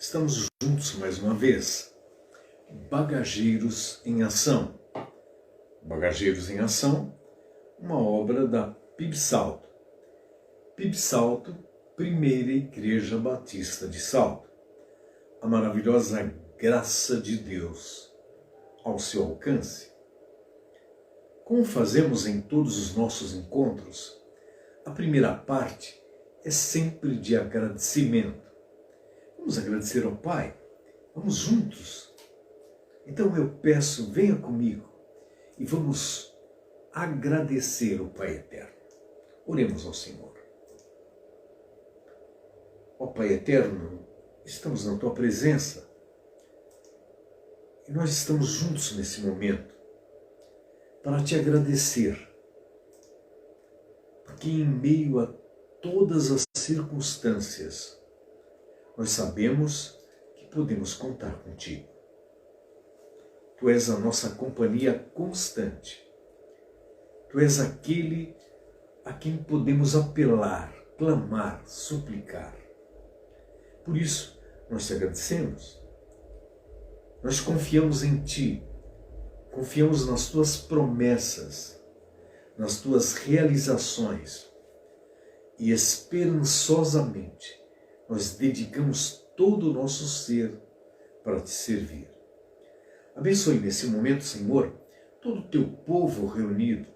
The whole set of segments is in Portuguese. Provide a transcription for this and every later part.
Estamos juntos mais uma vez. Bagageiros em Ação. Bagageiros em Ação, uma obra da PIB Salto. PIB Salto, Primeira Igreja Batista de Salto. A maravilhosa graça de Deus ao seu alcance. Como fazemos em todos os nossos encontros, a primeira parte é sempre de agradecimento. Vamos agradecer ao Pai? Vamos juntos? Então eu peço, venha comigo e vamos agradecer o Pai Eterno. Oremos ao Senhor. Ó Pai Eterno, estamos na Tua presença e nós estamos juntos nesse momento para Te agradecer, porque em meio a todas as circunstâncias, nós sabemos que podemos contar contigo. Tu és a nossa companhia constante. Tu és aquele a quem podemos apelar, clamar, suplicar. Por isso, nós te agradecemos. Nós confiamos em Ti, confiamos nas Tuas promessas, nas Tuas realizações e esperançosamente nós dedicamos todo o nosso ser para Te servir. Abençoe nesse momento, Senhor, todo o Teu povo reunido,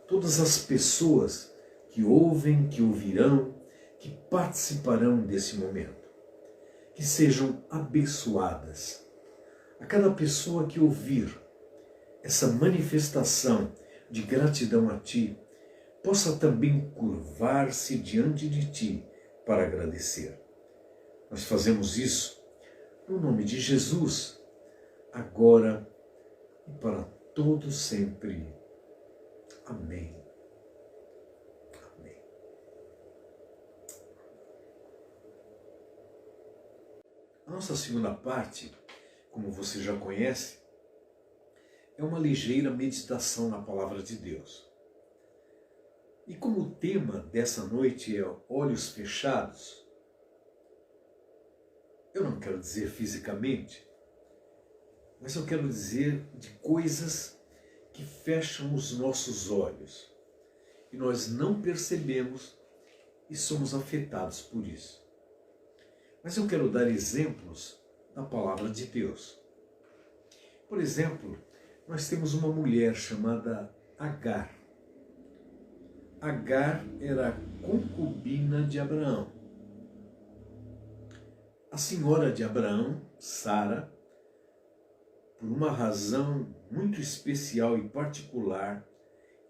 todas as pessoas que ouvem, que ouvirão, que participarão desse momento. Que sejam abençoadas. A cada pessoa que ouvir essa manifestação de gratidão a Ti, possa também curvar-se diante de Ti para agradecer. Nós fazemos isso no nome de Jesus, agora e para todo sempre. Amém. Amém. A nossa segunda parte, como você já conhece, é uma ligeira meditação na Palavra de Deus. E como o tema dessa noite é olhos fechados, eu não quero dizer fisicamente, mas eu quero dizer de coisas que fecham os nossos olhos e nós não percebemos e somos afetados por isso. Mas eu quero dar exemplos da Palavra de Deus. Por exemplo, nós temos uma mulher chamada Agar. Agar era a concubina de Abraão. A senhora de Abraão, Sara, por uma razão muito especial e particular,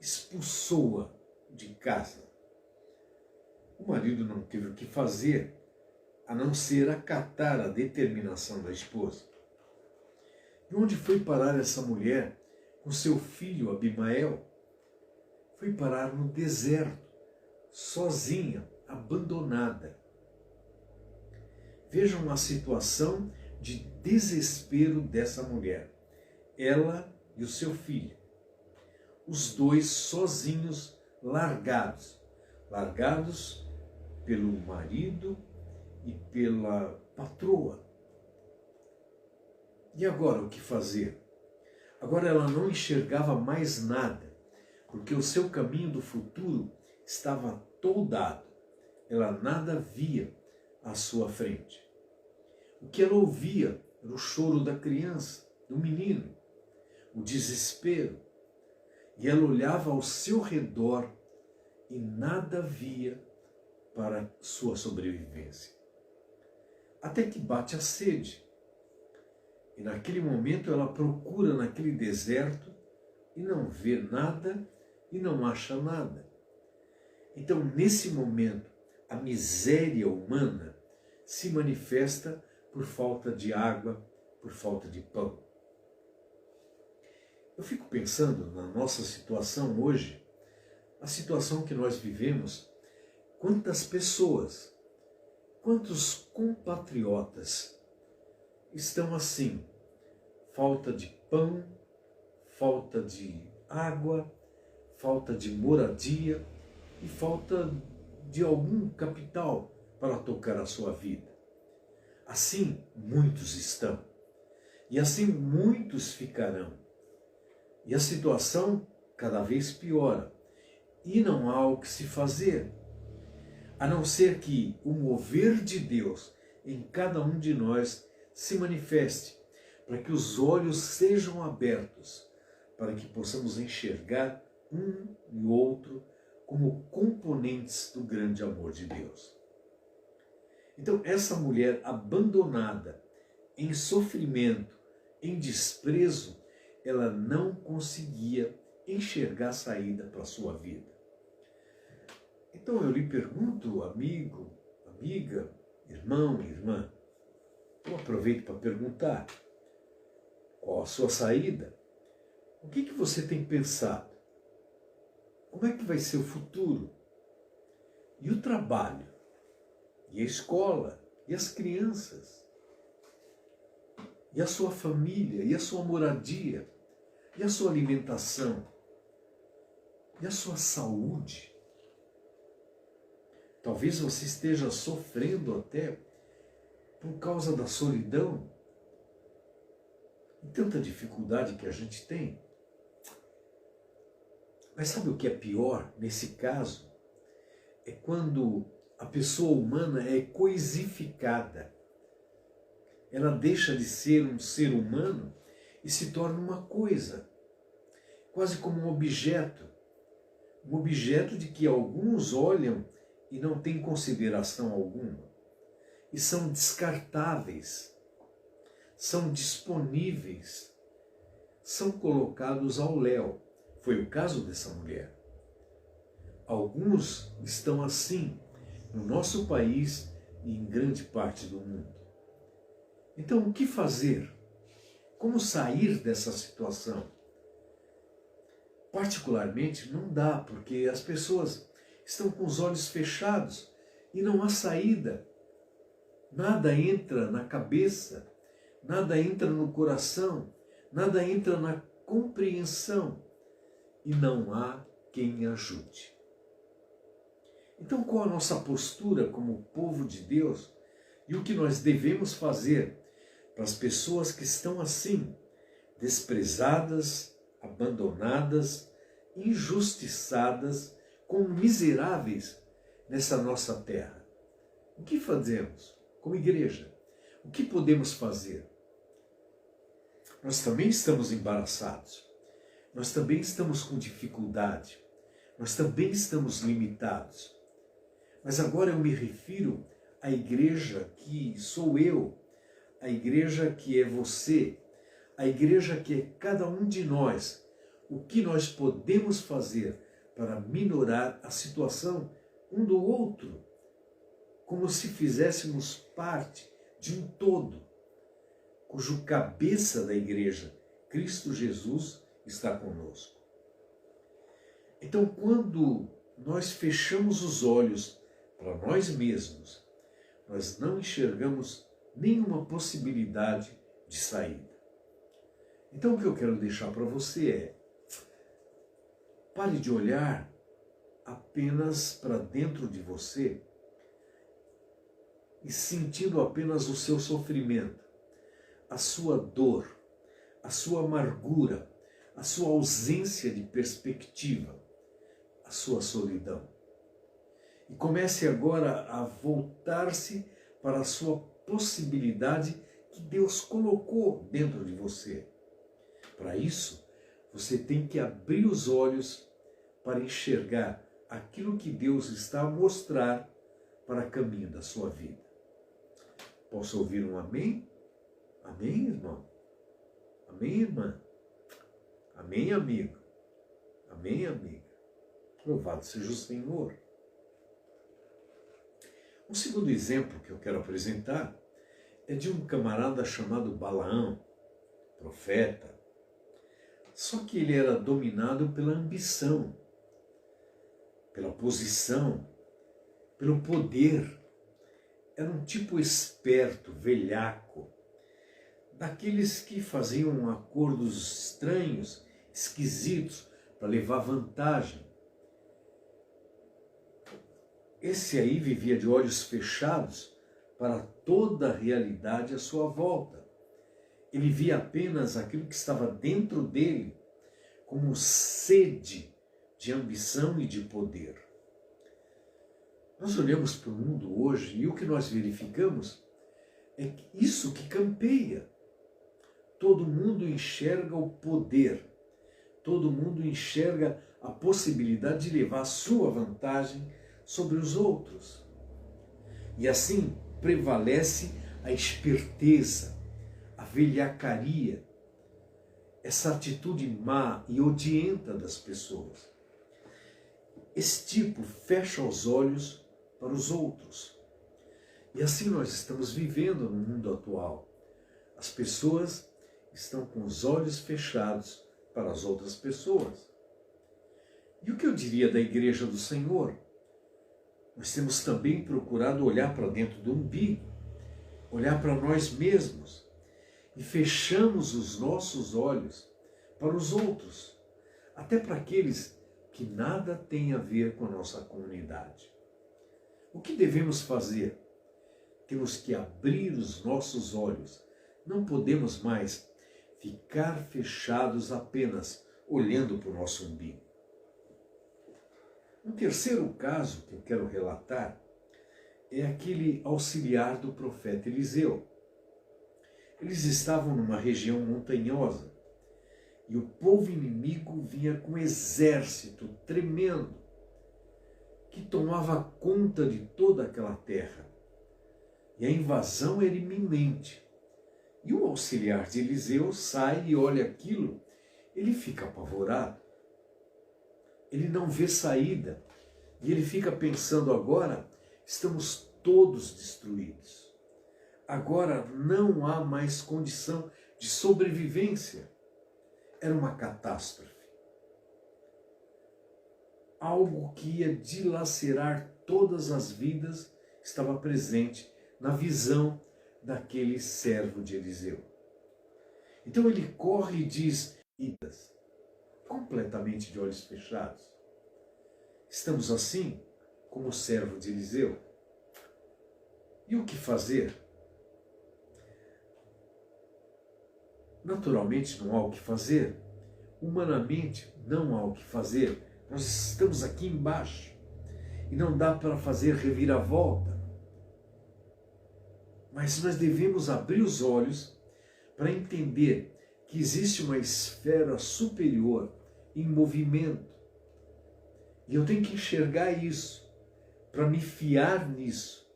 expulsou-a de casa. O marido não teve o que fazer, a não ser acatar a determinação da esposa. E onde foi parar essa mulher com seu filho Abimael? Foi parar no deserto, sozinha, abandonada. Vejam a situação de desespero dessa mulher. Ela e o seu filho. Os dois sozinhos, largados pelo marido e pela patroa. E agora o que fazer? Agora ela não enxergava mais nada, porque o seu caminho do futuro estava toldado. Ela nada via à sua frente. O que ela ouvia era o choro da criança, do menino, o desespero. E ela olhava ao seu redor e nada via para sua sobrevivência. Até que bate a sede. E naquele momento ela procura naquele deserto e não vê nada e não acha nada. Então, nesse momento, a miséria humana se manifesta por falta de água, por falta de pão. Eu fico pensando na nossa situação hoje, a situação que nós vivemos, quantas pessoas, quantos compatriotas estão assim, falta de pão, falta de água, falta de moradia e falta de algum capital para tocar a sua vida. Assim muitos estão, e assim muitos ficarão. E a situação cada vez piora, e não há o que se fazer, a não ser que o mover de Deus em cada um de nós se manifeste, para que os olhos sejam abertos, para que possamos enxergar um e outro como componentes do grande amor de Deus. Então, essa mulher abandonada, em sofrimento, em desprezo, ela não conseguia enxergar saída para a sua vida. Então eu lhe pergunto, amigo, amiga, irmão, irmã, eu aproveito para perguntar, qual a sua saída? O que você tem pensado? Como é que vai ser o futuro? E o trabalho? E a escola? E as crianças? E a sua família? E a sua moradia? E a sua alimentação? E a sua saúde? Talvez você esteja sofrendo até por causa da solidão e tanta dificuldade que a gente tem. Mas sabe o que é pior nesse caso? É quando a pessoa humana é coisificada. Ela deixa de ser um ser humano e se torna uma coisa, quase como um objeto de que alguns olham e não têm consideração alguma, e são descartáveis, são disponíveis, são colocados ao léu. Foi o caso dessa mulher. Alguns estão assim no nosso país e em grande parte do mundo. Então, o que fazer? Como sair dessa situação? Particularmente, não dá, porque as pessoas estão com os olhos fechados e não há saída. Nada entra na cabeça, nada entra no coração, nada entra na compreensão e não há quem ajude. Então, qual a nossa postura como povo de Deus e o que nós devemos fazer para as pessoas que estão assim, desprezadas, abandonadas, injustiçadas, como miseráveis nessa nossa terra? O que fazemos como igreja? O que podemos fazer? Nós também estamos embaraçados, nós também estamos com dificuldade, nós também estamos limitados. Mas agora eu me refiro à igreja que sou eu, a igreja que é você, a igreja que é cada um de nós. O que nós podemos fazer para minorar a situação um do outro, como se fizéssemos parte de um todo, cujo cabeça da igreja, Cristo Jesus, está conosco. Então, quando nós fechamos os olhos para nós mesmos, nós não enxergamos nenhuma possibilidade de saída. Então, o que eu quero deixar para você é: pare de olhar apenas para dentro de você e sentindo apenas o seu sofrimento, a sua dor, a sua amargura, a sua ausência de perspectiva, a sua solidão. E comece agora a voltar-se para a sua possibilidade que Deus colocou dentro de você. Para isso, você tem que abrir os olhos para enxergar aquilo que Deus está a mostrar para o caminho da sua vida. Posso ouvir um amém? Amém, irmão? Amém, irmã? Amém, amigo? Amém, amiga? Louvado seja o Senhor. Um segundo exemplo que eu quero apresentar é de um camarada chamado Balaão, profeta. Só que ele era dominado pela ambição, pela posição, pelo poder. Era um tipo esperto, velhaco, daqueles que faziam acordos estranhos, esquisitos, para levar vantagem. Esse aí vivia de olhos fechados para toda a realidade à sua volta. Ele via apenas aquilo que estava dentro dele como sede de ambição e de poder. Nós olhamos para o mundo hoje e o que nós verificamos é isso que campeia. Todo mundo enxerga o poder, todo mundo enxerga a possibilidade de levar a sua vantagem sobre os outros. E assim prevalece a esperteza, a velhacaria, essa atitude má e odienta das pessoas. Esse tipo fecha os olhos para os outros. E assim nós estamos vivendo no mundo atual. As pessoas estão com os olhos fechados para as outras pessoas. E o que eu diria da Igreja do Senhor? Nós temos também procurado olhar para dentro do umbigo, olhar para nós mesmos e fechamos os nossos olhos para os outros, até para aqueles que nada têm a ver com a nossa comunidade. O que devemos fazer? Temos que abrir os nossos olhos. Não podemos mais ficar fechados apenas olhando para o nosso umbigo. Um terceiro caso que eu quero relatar é aquele auxiliar do profeta Eliseu. Eles estavam numa região montanhosa e o povo inimigo vinha com um exército tremendo que tomava conta de toda aquela terra. E a invasão era iminente. E o auxiliar de Eliseu sai e olha aquilo, ele fica apavorado. Ele não vê saída. E ele fica pensando agora, estamos todos destruídos. Agora não há mais condição de sobrevivência. Era uma catástrofe. Algo que ia dilacerar todas as vidas estava presente na visão daquele servo de Eliseu. Então ele corre e diz, completamente de olhos fechados. Estamos assim como o servo de Eliseu. E o que fazer? Naturalmente não há o que fazer. Humanamente não há o que fazer. Nós estamos aqui embaixo e não dá para fazer reviravolta. Mas nós devemos abrir os olhos para entender que existe uma esfera superior em movimento. E eu tenho que enxergar isso, para me fiar nisso,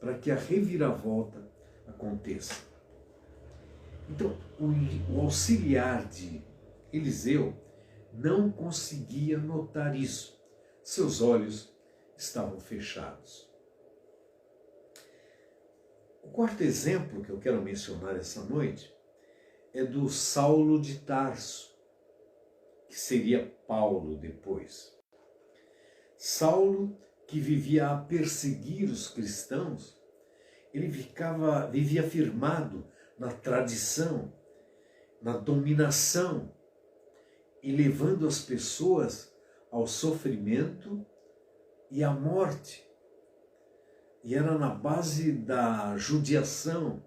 para que a reviravolta aconteça. Então, o auxiliar de Eliseu não conseguia notar isso. Seus olhos estavam fechados. O quarto exemplo que eu quero mencionar essa noite é do Saulo de Tarso, que seria Paulo depois. Saulo, que vivia a perseguir os cristãos, ele vivia firmado na tradição, na dominação, e levando as pessoas ao sofrimento e à morte. E era na base da judiação,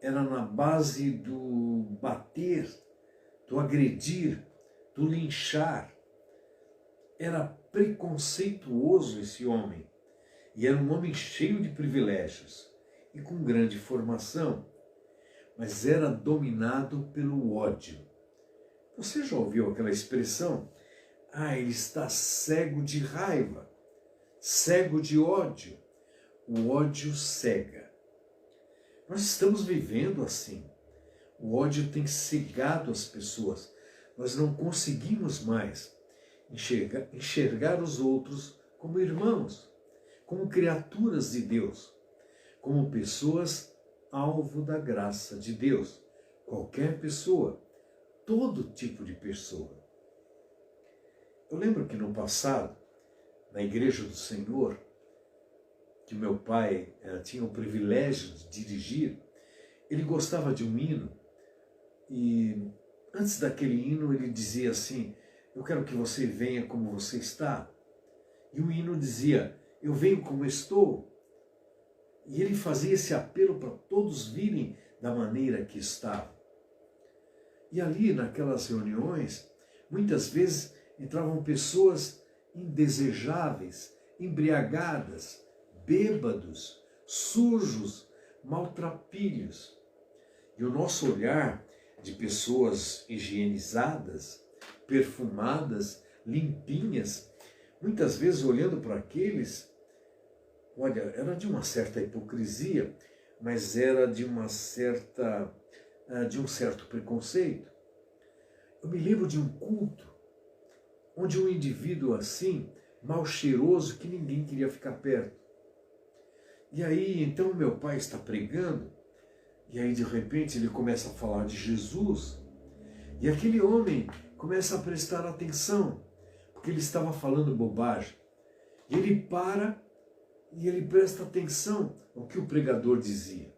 era na base do bater, do agredir, do linchar. Era preconceituoso esse homem, e era um homem cheio de privilégios e com grande formação, mas era dominado pelo ódio. Você já ouviu aquela expressão? Ele está cego de raiva, cego de ódio. O ódio cega. Nós estamos vivendo assim. O ódio tem cegado as pessoas. Nós não conseguimos mais enxergar os outros como irmãos, como criaturas de Deus, como pessoas alvo da graça de Deus. Qualquer pessoa, todo tipo de pessoa. Eu lembro que no passado, na Igreja do Senhor, que meu pai tinha o privilégio de dirigir, ele gostava de um hino, e antes daquele hino ele dizia assim, eu quero que você venha como você está. E o hino dizia, eu venho como estou. E ele fazia esse apelo para todos virem da maneira que estavam. E ali, naquelas reuniões, muitas vezes entravam pessoas indesejáveis, embriagadas, bêbados, sujos, maltrapilhos. E o nosso olhar de pessoas higienizadas, perfumadas, limpinhas, muitas vezes olhando para aqueles, olha, era de uma certa hipocrisia, mas era de um certo preconceito. Eu me lembro de um culto onde um indivíduo assim, mal cheiroso, que ninguém queria ficar perto. E aí, então, meu pai está pregando, e aí de repente ele começa a falar de Jesus, e aquele homem começa a prestar atenção, porque ele estava falando bobagem. E ele para e ele presta atenção ao que o pregador dizia.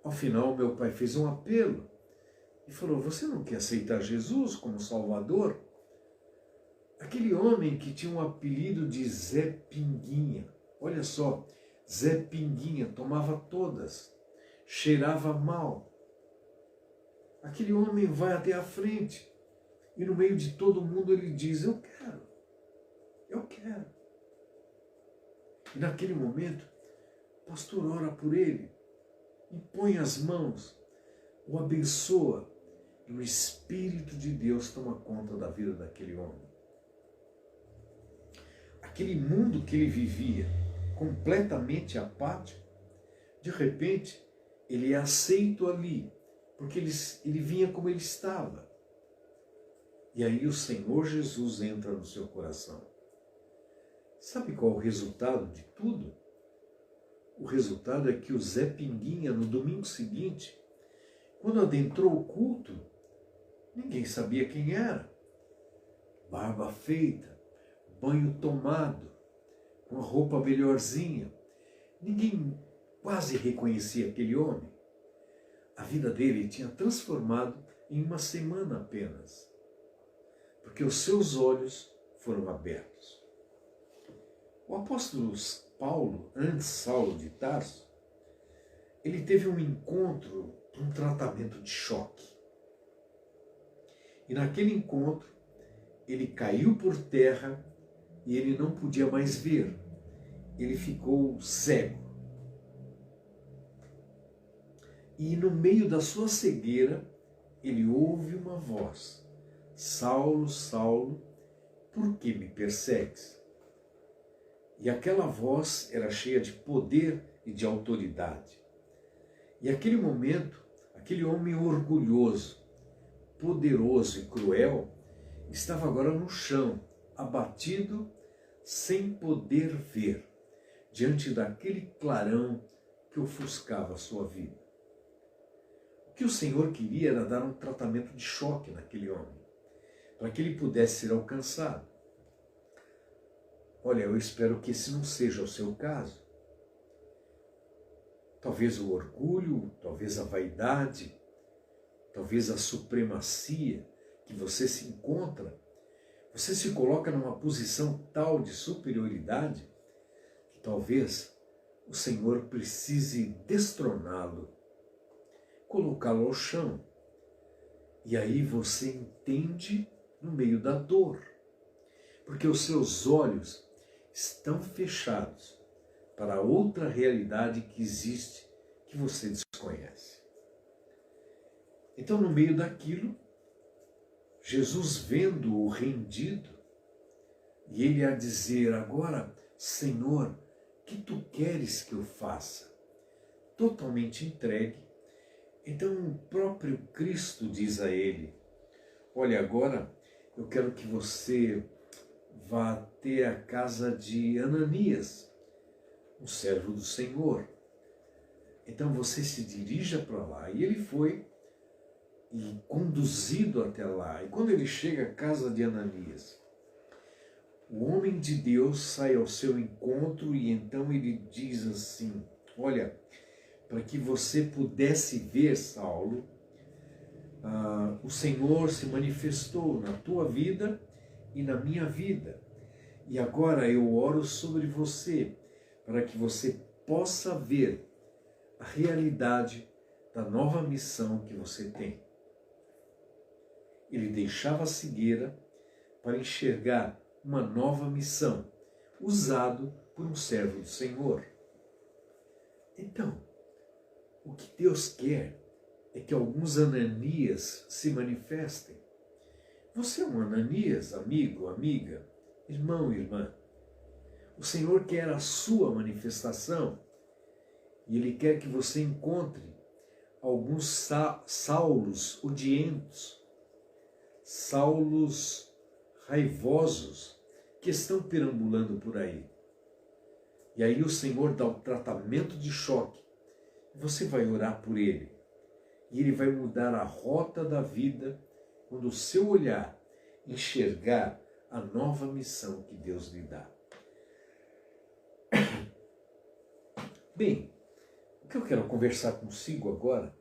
Ao final, meu pai fez um apelo e falou: você não quer aceitar Jesus como Salvador? Aquele homem que tinha um apelido de Zé Pinguinha, olha só, Zé Pinguinha, tomava todas, cheirava mal. Aquele homem vai até a frente e no meio de todo mundo ele diz: eu quero, eu quero. E naquele momento, o pastor ora por ele, impõe as mãos, o abençoa, e o Espírito de Deus toma conta da vida daquele homem. Aquele mundo que ele vivia, completamente apático, de repente, ele é aceito ali, porque ele vinha como ele estava. E aí o Senhor Jesus entra no seu coração. Sabe qual é o resultado de tudo? O resultado é que o Zé Pinguinha, no domingo seguinte, quando adentrou o culto, ninguém sabia quem era. Barba feita, banho tomado, com a roupa melhorzinha. Ninguém quase reconhecia aquele homem. A vida dele tinha transformado em uma semana apenas, porque os seus olhos foram abertos. O apóstolo Paulo, antes Saulo de Tarso, ele teve um encontro, um tratamento de choque. E naquele encontro, ele caiu por terra e ele não podia mais ver. Ele ficou cego. E no meio da sua cegueira, ele ouve uma voz: Saulo, Saulo, por que me persegues? E aquela voz era cheia de poder e de autoridade. E naquele momento, aquele homem orgulhoso, poderoso e cruel, estava agora no chão, abatido, sem poder ver, diante daquele clarão que ofuscava a sua vida. O que o Senhor queria era dar um tratamento de choque naquele homem, para que ele pudesse ser alcançado. Olha, eu espero que esse não seja o seu caso. Talvez o orgulho, talvez a vaidade, talvez a supremacia que você se encontra, você se coloca numa posição tal de superioridade que talvez o Senhor precise destroná-lo, colocá-lo ao chão. E aí você entende no meio da dor, porque os seus olhos estão fechados para outra realidade que existe que você desconhece. Então, no meio daquilo, Jesus vendo-o rendido, e ele a dizer: agora, Senhor, que tu queres que eu faça? Totalmente entregue. Então o próprio Cristo diz a ele: olha, agora eu quero que você vá até a casa de Ananias, um servo do Senhor. Então você se dirija para lá. E ele foi e conduzido até lá. E quando ele chega à casa de Ananias, o homem de Deus sai ao seu encontro e então ele diz assim: olha, para que você pudesse ver, Saulo, o Senhor se manifestou na tua vida e na minha vida. E agora eu oro sobre você, para que você possa ver a realidade da nova missão que você tem. Ele deixava a cegueira para enxergar uma nova missão, usado por um servo do Senhor. Então, o que Deus quer é que alguns Ananias se manifestem. Você é um Ananias, amigo, amiga, irmão, irmã. O Senhor quer a sua manifestação e Ele quer que você encontre alguns Saulos odientos, Saulos raivosos que estão perambulando por aí. E aí o Senhor dá o tratamento de choque. Você vai orar por ele. E ele vai mudar a rota da vida quando o seu olhar enxergar a nova missão que Deus lhe dá. Bem, o que eu quero conversar consigo agora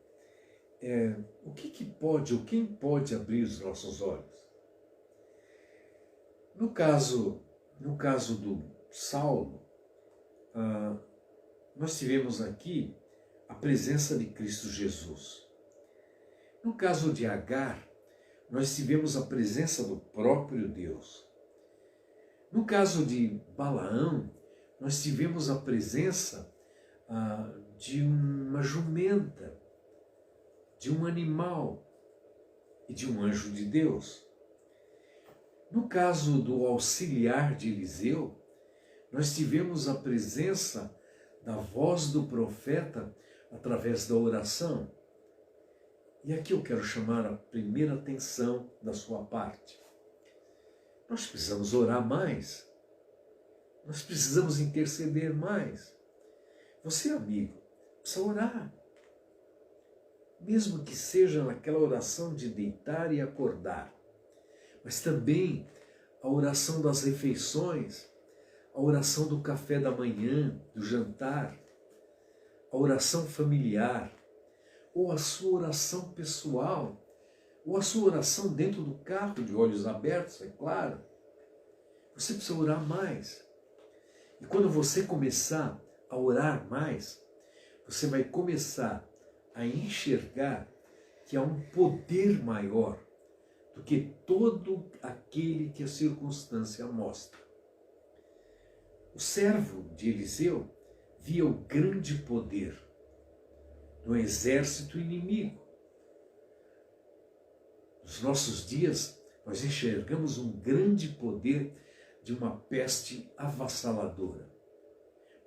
é quem pode abrir os nossos olhos. No caso do Saulo, nós tivemos aqui a presença de Cristo Jesus. No caso de Agar, nós tivemos a presença do próprio Deus. No caso de Balaão, nós tivemos a presença de uma jumenta, de um animal e de um anjo de Deus. No caso do auxiliar de Eliseu, nós tivemos a presença da voz do profeta através da oração. E aqui eu quero chamar a primeira atenção da sua parte. Nós precisamos orar mais. Nós precisamos interceder mais. Você, amigo, precisa orar. Mesmo que seja naquela oração de deitar e acordar. Mas também a oração das refeições, a oração do café da manhã, do jantar, a oração familiar, ou a sua oração pessoal, ou a sua oração dentro do carro, de olhos abertos, é claro. Você precisa orar mais. E quando você começar a orar mais, você vai começar a enxergar que há um poder maior do que todo aquele que a circunstância mostra. O servo de Eliseu via o grande poder no exército inimigo. Nos nossos dias, nós enxergamos um grande poder de uma peste avassaladora.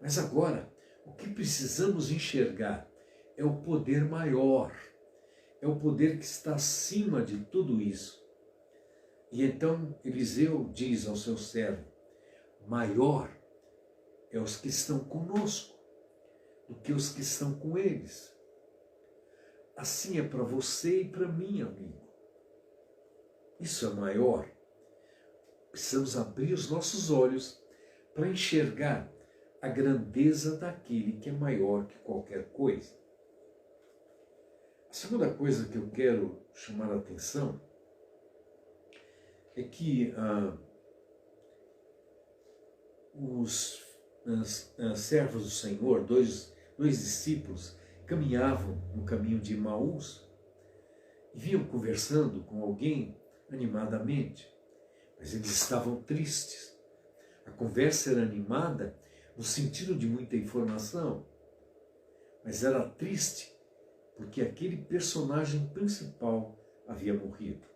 Mas agora, o que precisamos enxergar é o poder maior, é o poder que está acima de tudo isso. E então Eliseu diz ao seu servo: maior é os que estão conosco do que os que estão com eles. Assim é para você e para mim, amigo. Isso é maior. Precisamos abrir os nossos olhos para enxergar a grandeza daquele que é maior que qualquer coisa. A segunda coisa que eu quero chamar a atenção é que os servos do Senhor, dois discípulos, caminhavam no caminho de Emaús e vinham conversando com alguém animadamente, mas eles estavam tristes. A conversa era animada no sentido de muita informação, mas era triste porque aquele personagem principal havia morrido.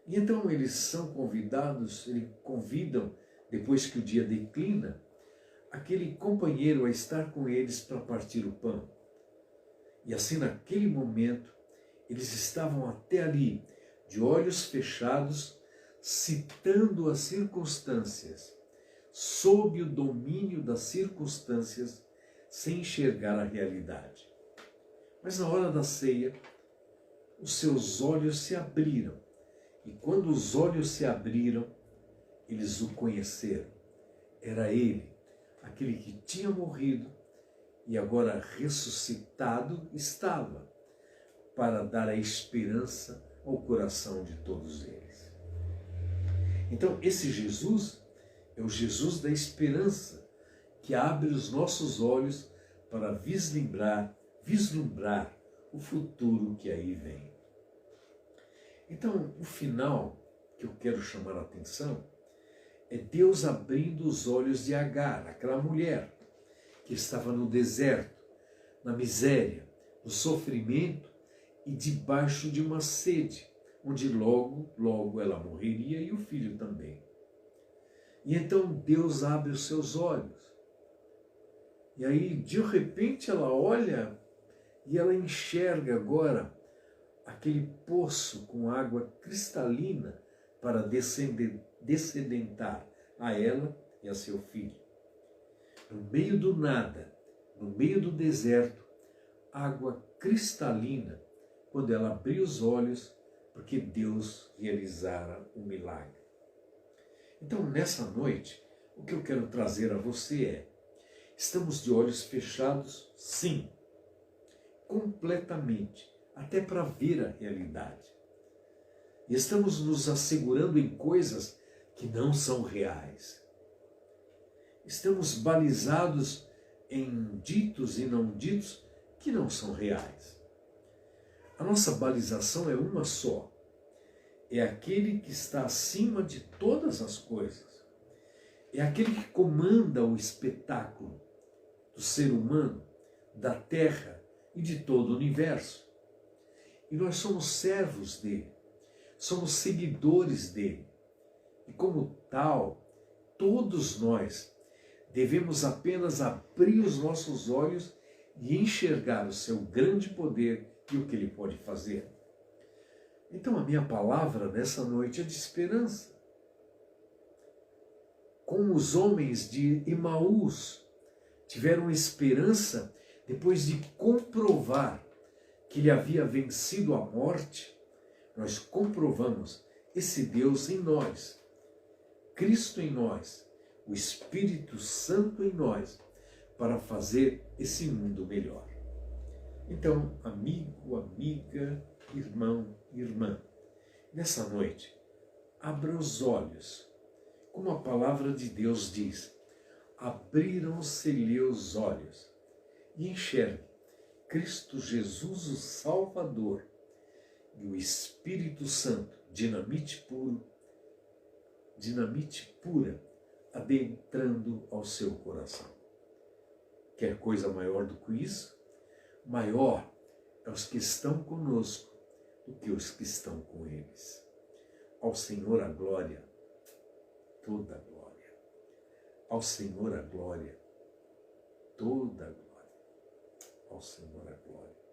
E então eles são convidados, eles convidam, depois que o dia declina, aquele companheiro a estar com eles para partir o pão. E assim, naquele momento, eles estavam até ali, de olhos fechados, citando as circunstâncias, sob o domínio das circunstâncias, sem enxergar a realidade. Mas na hora da ceia, os seus olhos se abriram. E quando os olhos se abriram, eles o conheceram. Era ele, aquele que tinha morrido e agora ressuscitado estava, para dar a esperança ao coração de todos eles. Então, esse Jesus é o Jesus da esperança, que abre os nossos olhos para vislumbrar o futuro que aí vem. Então, o final que eu quero chamar a atenção é Deus abrindo os olhos de Agar, aquela mulher que estava no deserto, na miséria, no sofrimento e debaixo de uma sede, onde logo, logo ela morreria e o filho também. E então Deus abre os seus olhos. E aí, de repente, ela olha e ela enxerga agora aquele poço com água cristalina para descedentar a ela e a seu filho. No meio do nada, no meio do deserto, água cristalina, quando ela abriu os olhos, porque Deus realizara um milagre. Então, nessa noite, o que eu quero trazer a você é: estamos de olhos fechados? Sim, completamente, até para ver a realidade. E estamos nos assegurando em coisas que não são reais. Estamos balizados em ditos e não ditos que não são reais. A nossa balização é uma só. É aquele que está acima de todas as coisas. É aquele que comanda o espetáculo do ser humano, da terra e de todo o universo. E nós somos servos dele, somos seguidores dele. E como tal, todos nós devemos apenas abrir os nossos olhos e enxergar o seu grande poder e o que ele pode fazer. Então a minha palavra nessa noite é de esperança. Como os homens de Emaús tiveram esperança depois de comprovar que ele havia vencido a morte, nós comprovamos esse Deus em nós, Cristo em nós, o Espírito Santo em nós, para fazer esse mundo melhor. Então, amigo, amiga, irmão, irmã, nessa noite, abra os olhos, como a palavra de Deus diz, abriram-se-lhe os olhos e enxergue Cristo Jesus, o Salvador, e o Espírito Santo, dinamite pura, adentrando ao seu coração. Quer coisa maior do que isso? Maior é os que estão conosco do que os que estão com eles. Ao Senhor a glória, toda a glória. Ao Senhor a glória, toda a glória. Ao Senhor a glória.